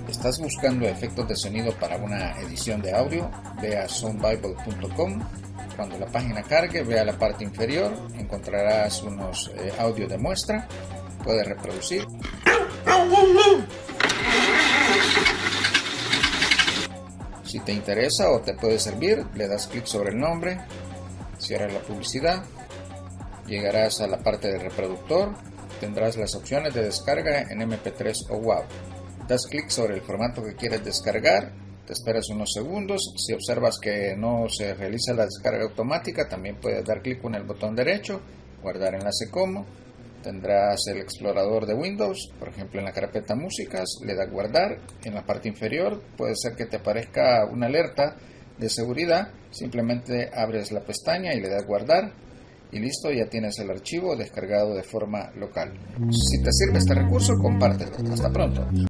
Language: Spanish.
¿Estás buscando efectos de sonido para una edición de audio? Ve a soundbible.com. Cuando la página cargue, ve a la parte inferior, encontrarás unos audios de muestra. Puedes reproducir. Si te interesa o te puede servir, le das clic sobre el nombre, cierras la publicidad, llegarás a la parte del reproductor, tendrás las opciones de descarga en MP3 o WAV. Das clic sobre el formato que quieres descargar, te esperas unos segundos. Si observas que no se realiza la descarga automática, también puedes dar clic con el botón derecho, guardar enlace como. Tendrás el explorador de Windows, por ejemplo en la carpeta músicas, le das guardar. En la parte inferior puede ser que te aparezca una alerta de seguridad, simplemente abres la pestaña y le das guardar y listo, ya tienes el archivo descargado de forma local. Si te sirve este recurso, compártelo. Hasta pronto.